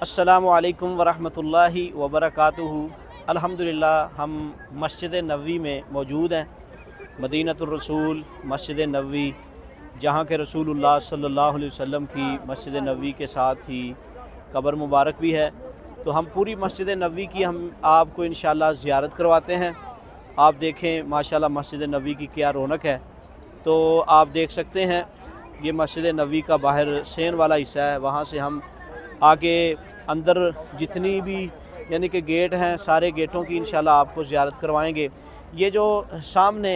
अस्सलामु अलैकुम वरहमतुल्लाहि वबरकातुहू। अल्हम्दुलिल्लाह हम मस्जिद नबवी में मौजूद हैं। मदीनतुर रसूल मस्जिद नबवी, जहाँ के रसूलुल्लाह सल्लल्लाहु अलैहि वसल्लम की मस्जिद नबवी के साथ ही कब्र मुबारक भी है। तो हम पूरी मस्जिद नबवी की हम आपको इंशाअल्लाह ज़ियारत करवाते हैं। आप देखें माशाल्लाह मस्जिद नबवी की क्या रौनक है। तो आप देख सकते हैं ये मस्जिद नबवी का बाहर सेन वाला हिस्सा है। वहाँ से हम आगे अंदर जितनी भी यानी कि गेट हैं, सारे गेटों की इंशाल्लाह आपको ज़ियारत करवाएंगे। ये जो सामने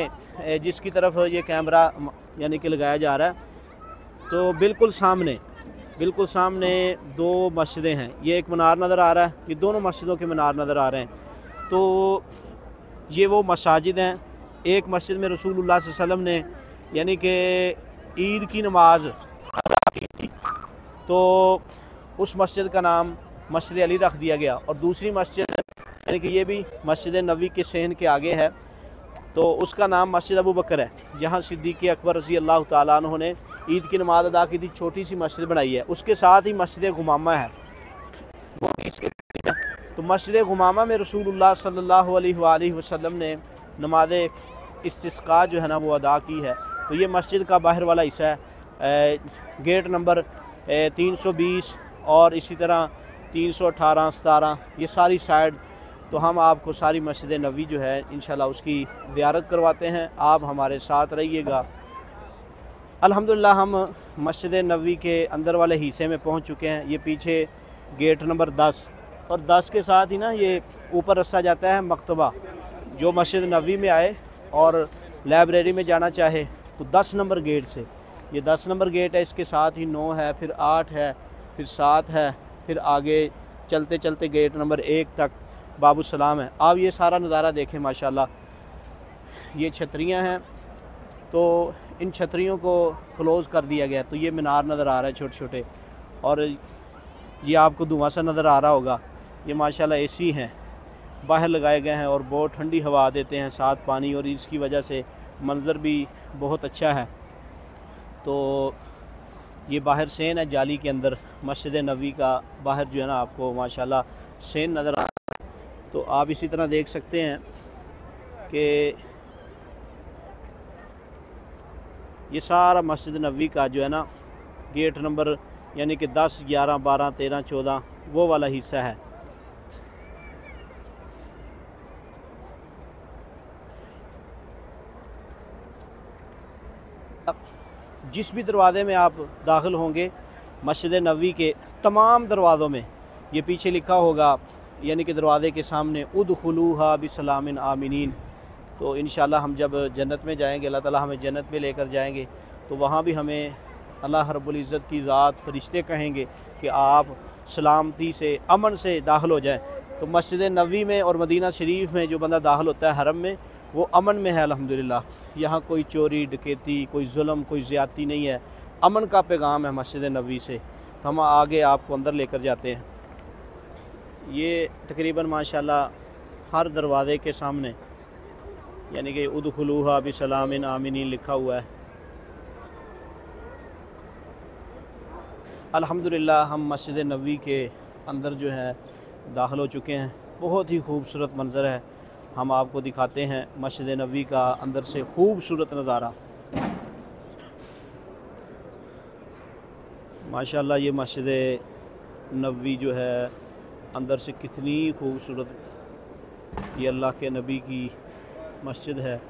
जिसकी तरफ ये कैमरा यानी कि लगाया जा रहा है, तो बिल्कुल सामने दो मस्जिदें हैं। ये एक मीनार नज़र आ रहा है, ये दोनों मस्जिदों के मीनार नज़र आ रहे हैं। तो ये वो मसाजिद हैं। एक मस्जिद में रसूलुल्लाह सल्लल्लाहु अलैहि वसल्लम ने यानी कि ईद की नमाज अदा की थी, तो उस मस्जिद का नाम मस्जिद अली रख दिया गया। और दूसरी मस्जिद यानी कि ये भी मस्जिद नबवी के सहन के आगे है, तो उसका नाम मस्जिद अबू बकर है, जहाँ सिद्दीक़ अकबर रज़ी अल्लाह ताला अन्हु ने ईद की नमाज अदा की थी। छोटी सी मस्जिद बनाई है। उसके साथ ही मस्जिद गुमामा है, वो इसके। तो मस्जिद गुमामा में रसूलुल्लाह सल्लल्लाहु अलैहि वसल्लम ने नमाज इस्तिस्का जो है ना वो अदा की है। तो ये मस्जिद का बाहर वाला हिस्सा है। गेट नंबर 320 और इसी तरह 318, 17 ये सारी साइड। तो हम आपको सारी मस्जिद नबवी जो है इंशाल्लाह उसकी ज़ियारत करवाते हैं। आप हमारे साथ रहिएगा। अल्हम्दुलिल्लाह हम मस्जिद नबवी के अंदर वाले हिस्से में पहुंच चुके हैं। ये पीछे गेट नंबर 10 और 10 के साथ ही ना ये ऊपर रास्ता जाता है मकतबा। जो मस्जिद नबवी में आए और लाइब्रेरी में जाना चाहे तो 10 नंबर गेट से, ये 10 नंबर गेट है, इसके साथ ही 9 है, फिर 8 है, फिर 7 है, फिर आगे चलते चलते गेट नंबर 1 तक बाबू सलाम है। आप ये सारा नज़ारा देखें माशाल्लाह। ये छतरियाँ हैं, तो इन छतरियों को क्लोज़ कर दिया गया। तो ये मीनार नज़र आ रहा है छोटे छोटे, और ये आपको धुआं सा नज़र आ रहा होगा। ये माशाल्लाह एसी हैं, बाहर लगाए गए हैं और बहुत ठंडी हवा देते हैं, साथ पानी, और इसकी वजह से मंज़र भी बहुत अच्छा है। तो ये बाहर सेन है जाली के अंदर। मस्जिद नबवी का बाहर जो है ना आपको माशाल्लाह सेन नज़र आ रहा है। तो आप इसी तरह देख सकते हैं कि ये सारा मस्जिद नबवी का जो है ना गेट नंबर यानी कि 10, 11, 12, 13, 14 वो वाला हिस्सा है। जिस भी दरवाज़े में आप दाखिल होंगे मस्जिद नबवी के तमाम दरवाज़ों में ये पीछे लिखा होगा, यानी कि दरवाज़े के सामने उदखुलूहा बिसलामिन आमिनीन। तो इंशाल्लाह हम जब जन्नत में जाएंगे, अल्लाह ताला हमें जन्नत में लेकर जाएंगे, तो वहाँ भी हमें अल्लाह रब्बुल इज़्ज़त की ज़ात फरिश्ते कहेंगे कि आप सलामती से अमन से दाखिल हो जाएँ। तो मस्जिद नबवी में और मदीना शरीफ में जो बंदा दाखिल होता है हरम में, वो अमन में है अल्हम्दुलिल्लाह। यहाँ कोई चोरी डकैती, कोई जुल्म, कोई ज़्यादती नहीं है। अमन का पैगाम है मस्जिद नबवी से। तो हम आगे आपको अंदर लेकर जाते हैं। ये तकरीबन माशाल्लाह हर दरवाज़े के सामने यानी कि उदखुलूहा बिसलामिन आमिनीन लिखा हुआ है। अल्हम्दुलिल्लाह हम मस्जिद नबवी के अंदर जो है दाखिल हो चुके हैं। बहुत ही खूबसूरत मंज़र है, हम आपको दिखाते हैं मस्जिद नबवी का अंदर से खूबसूरत नज़ारा। माशाल्लाह ये मस्जिद नबवी जो है अंदर से कितनी खूबसूरत, ये अल्लाह के नबी की मस्जिद है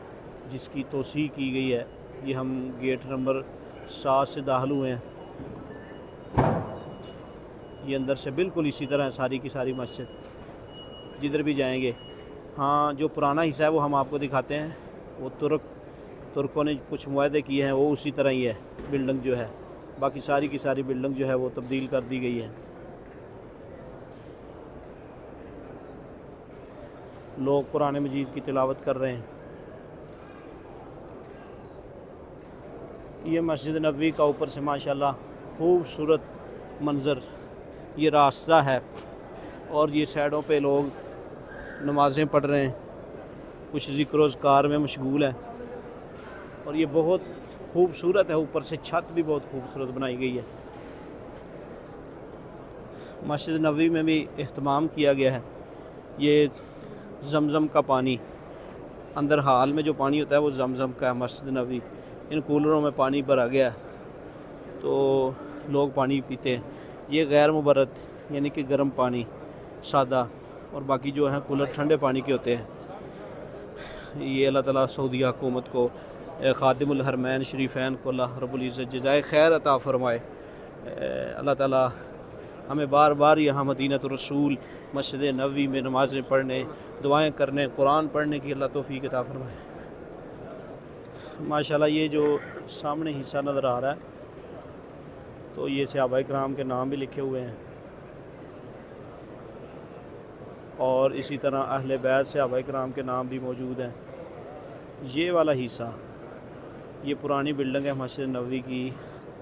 जिसकी तोसीह की गई है। ये हम गेट नंबर 7 से दाखिल हुए हैं। ये अंदर से बिल्कुल इसी तरह है सारी की सारी मस्जिद, जिधर भी जाएंगे। हाँ, जो पुराना हिस्सा है वो हम आपको दिखाते हैं। वो तुर्कों ने कुछ मुआहदे किए हैं, वो उसी तरह ही है बिल्डिंग जो है। बाकी सारी की सारी बिल्डिंग जो है वो तब्दील कर दी गई है। लोग कुरान मजीद की तिलावत कर रहे हैं। ये मस्जिद नबवी का ऊपर से माशाल्लाह खूबसूरत मंज़र, ये रास्ता है और ये साइडों पे लोग नमाज़ें पढ़ रहे हैं, कुछ ज़िक्र-ओ-ज़कार में मशगूल हैं। और ये बहुत खूबसूरत है। ऊपर से छत भी बहुत खूबसूरत बनाई गई है। मस्जिद नबवी में भी एहतमाम किया गया है। ये ज़मज़म का पानी, अंदर हाल में जो पानी होता है वो ज़मज़म का है। मस्जिद नबवी इन कूलरों में पानी भरा गया तो लोग पानी पीते हैं। ये गैर मुबर्रद यानी कि गर्म पानी सादा, और बाकी जो है कूलर ठंडे पानी के होते हैं। ये अल्लाह ताला सऊदी हुकूमत को, खादिमुल हरमैन शरीफैन को अल्लाह रब्बुल इज़्ज़त जज़ाए खैर अता फ़रमाए। अल्लाह ताला हमें बार बार यहाँ मदीनतुर रसूल मस्जिद नबवी में नमाज़ें पढ़ने, दुआएं करने, कुरान पढ़ने की अल्लाह तौफ़ीक़ अता फ़रमाए। माशाल्लाह ये जो सामने हिस्सा नज़र आ रहा है तो ये सहाबा किराम के नाम भी लिखे हुए हैं, और इसी तरह अहले बैत सहाबा किराम के नाम भी मौजूद हैं। ये वाला हिस्सा ये पुरानी बिल्डिंग है मस्जिद नबवी की,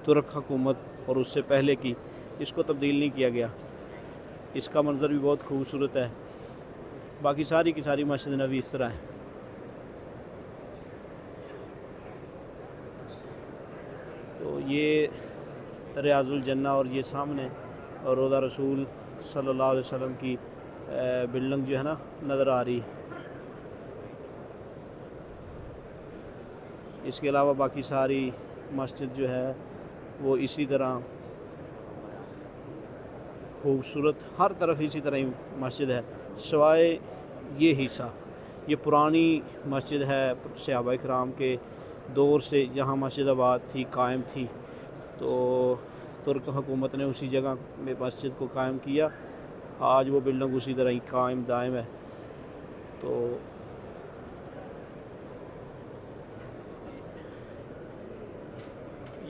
तुर्क हुकूमत और उससे पहले की, इसको तब्दील नहीं किया गया। इसका मंज़र भी बहुत खूबसूरत है। बाकी सारी की सारी मस्जिद नबवी इस तरह है। तो ये रियाजुल जन्ना और ये सामने और रोज़ा रसूल सल्लल्लाहु अलैहि वसल्लम की बिल्डिंग जो है ना नज़र आ रही है। इसके अलावा बाकी सारी मस्जिद जो है वो इसी तरह खूबसूरत, हर तरफ इसी तरह ही मस्जिद है, सिवाय ये हिस्सा। ये पुरानी मस्जिद है, सहाबा किराम के दौर से यहाँ मस्जिद आबाद थी, कायम थी। तो तुर्क हुकूमत ने उसी जगह में मस्जिद को कायम किया। आज वो बिल्डिंग उसी तरह ही कायम दायम है। तो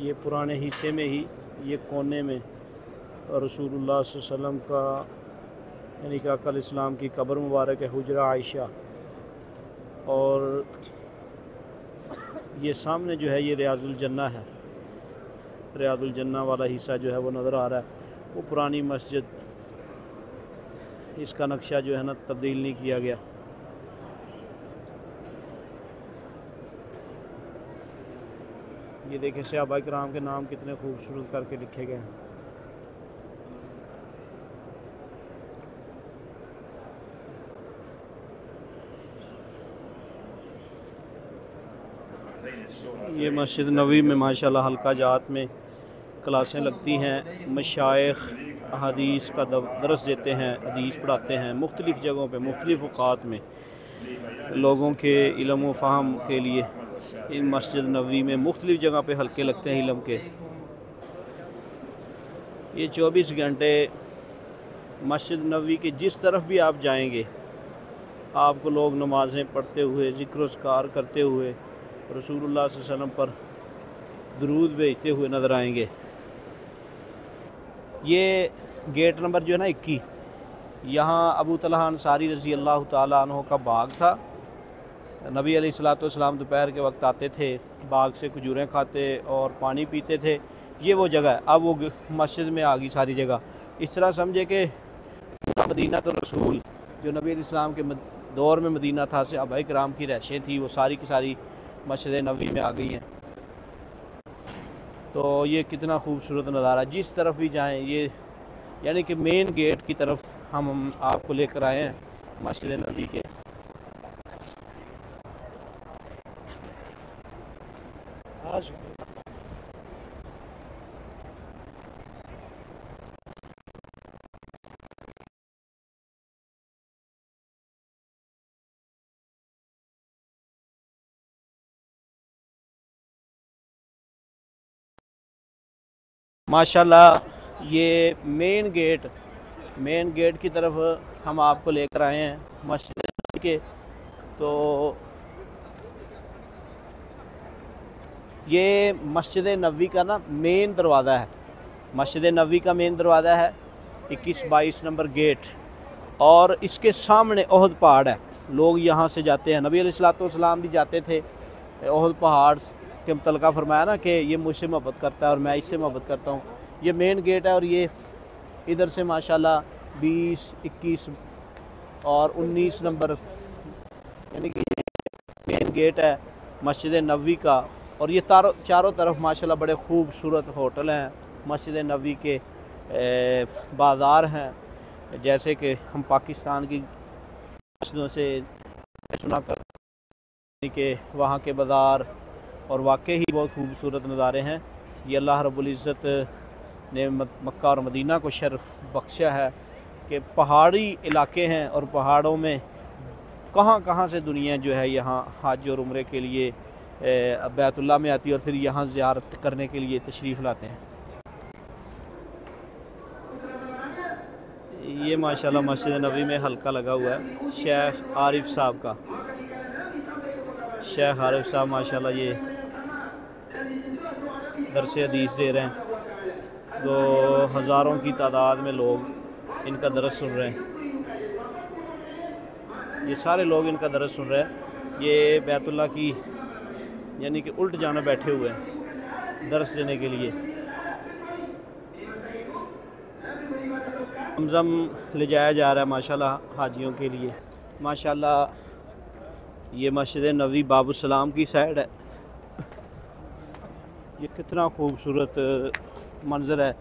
ये पुराने हिस्से में ही, ये कोने में रसूलुल्लाह सल्लल्लाहु अलैहि वसल्लम का यानी कि आका इस्लाम की कब्र मुबारक है, हुजरा आयशा। और ये सामने जो है ये रियाजुल जन्ना है। रियाजुल जन्ना वाला हिस्सा जो है वो नज़र आ रहा है, वो पुरानी मस्जिद। इसका नक्शा जो है ना तब्दील नहीं किया गया। ये देखें सहाबा किराम के नाम कितने खूबसूरत करके लिखे गए हैं। ये मस्जिद नबवी में माशाल्लाह हल्का जात में क्लासें लगती हैं। मशाइख हदीस का दरस देते हैं, हदीस पढ़ाते हैं। मुख्तलिफ़ जगहों पे मुख्तलिफ़ औक़ात में लोगों के इल्म व फ़हम के लिए इन मस्जिद नबवी में मुख्तलिफ़ जगह पे हल्के लगते हैं इल्म के। ये 24 घंटे मस्जिद नबवी के जिस तरफ भी आप जाएंगे आपको लोग नमाज़ें पढ़ते हुए, ज़िक्र-ओ-अस्कार करते हुए, रसूलुल्लाह सल्लल्लाहु अलैहि वसल्लम पर दुरूद भेजते हुए नज़र आएंगे। ये गेट नंबर जो है ना 21, यहाँ अबू तलहा अंसारी रज़ी अल्लाह ताला अन्हु का बाग था। नबी अलैहिस्सलातु वस्सलाम दोपहर के वक्त आते थे, बाग से खजूरें खाते और पानी पीते थे। ये वो जगह है। अब वो मस्जिद में आ गई सारी जगह। इस तरह समझे कि मदीना तो रसूल जो नबी अलैहिस्सलाम के दौर में मदीना था, सहाबा किराम की रहशें थी, वो सारी की सारी मस्जिद नबवी में आ गई हैं। तो ये कितना खूबसूरत नज़ारा, जिस तरफ भी जाएं ये यानी कि मेन गेट की तरफ हम आपको लेकर आए हैं मस्जिद नबवी के। आज माशाल्लाह ये मेन गेट की तरफ हम आपको लेकर आए हैं मस्जिद के। तो ये मस्जिद नबवी का ना मेन दरवाज़ा है। मस्जिद नबवी का मेन दरवाज़ा है 21-22 नंबर गेट, और इसके सामने ओहद पहाड़ है। लोग यहाँ से जाते हैं, नबी अलैहिस्सलातु वस्सलाम भी जाते थे। ओहद पहाड़ के मुतलका फरमाया ना कि ये मुझसे मोहब्बत करता है और मैं इससे मोहब्बत करता हूँ। ये मेन गेट है, और ये इधर से माशाल्लाह 20, 21 और 19 नंबर यानी कि मेन गेट है मस्जिद नबवी का। और ये चारों तरफ माशाल्लाह बड़े खूबसूरत होटल हैं मस्जिद नबवी के। बाज़ार हैं, जैसे कि हम पाकिस्तान की मस्जिदों से सुना करते कि वहाँ के बाज़ार और वाकई ही बहुत खूबसूरत नज़ारे हैं। ये अल्लाह रब्बुल इज़्ज़त ने मक्का और मदीना को शर्फ बख्शा है कि पहाड़ी इलाके हैं और पहाड़ों में कहाँ कहाँ से दुनिया जो है यहाँ हज और उम्रे के लिए बैतुल्लाह में आती है और फिर यहाँ ज़ियारत करने के लिए तशरीफ़ लाते हैं। ये माशाल्लाह मस्जिद नबी में हल्का लगा हुआ है शेख आरिफ साहब का। शेख आरिफ साहब माशाल्लाह ये दरस हदीस दे रहे हैं, तो हज़ारों की तादाद में लोग इनका दरस सुन रहे हैं। ये सारे लोग इनका दरस सुन रहे हैं। ये बैतुल्लाह की यानी कि उल्ट जाना बैठे हुए हैं दरस देने के लिए। ज़मज़म ले जाया जा रहा है माशाल्लाह हाजियों के लिए। माशाल्लाह ये मस्जिद नबी बाबुसलाम की साइड है। ये कितना खूबसूरत मंज़र है।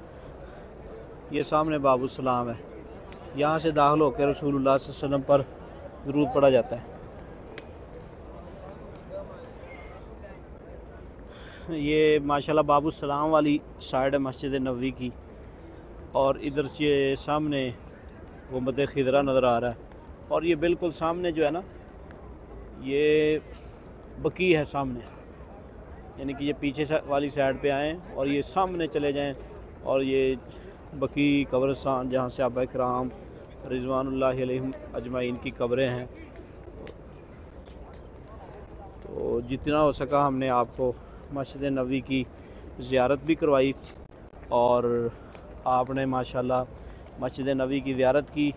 ये सामने बाबुसलाम है, यहाँ से दाखिल होकर रसूलुल्लाह सल्लल्लाहु अलैहि वसल्लम पर दुरूद पढ़ा जाता है। ये माशाल्लाह बाबुसलाम वाली साइड है मस्जिद नबवी की, और इधर से सामने गुंबद खिदरा नज़र आ रहा है, और ये बिल्कुल सामने जो है ना ये बकी है सामने, यानी कि ये पीछे वाली साइड पे आएँ और ये सामने चले जाएं और ये बकी कब्रिस्तान जहाँ से सहाबा किराम रिज़वानुल्लाहि अलैहिम अजमाइन की कब्रें हैं। तो जितना हो सका हमने आपको मस्जिद नबवी की ज़ियारत भी करवाई, और आपने माशाल्लाह मस्जिद नबवी की ज़ियारत की,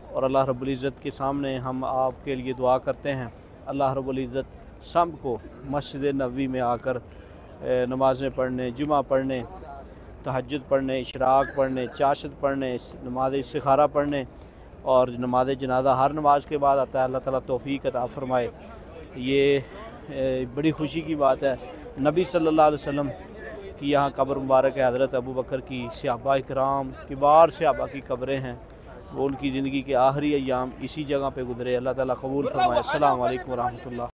और अल्लाह रब्बुल इज़्ज़त के सामने हम आपके लिए दुआ करते हैं। अल्लाह रब्बुल इज़्ज़त सब को मस्जिद नबवी में आकर नमाज़ें पढ़ने, जुमा पढ़ने, तहज्जुद पढ़ने, इशराक पढ़ने, चाशत पढ़ने, नमाज इस्तिखारा पढ़ने और नमाज जनाजा हर नमाज के बाद आता है। अल्लाह ताला तौफ़ीक अता फ़रमाए। ये बड़ी ख़ुशी की बात है। नबी सल्लल्लाहु अलैहि वसल्लम की यहाँ कब्र मुबारक है। हज़रत अबू बकर की, सहाबा किराम किबार सहाबा की कब्रें हैं। वो उनकी ज़िंदगी के आखिरी अय्याम इसी जगह पे गुज़रे। अल्लाह ताला कबूल फ़रमाए। अस्सलामु अलैकुम व रहमतुल्लाह।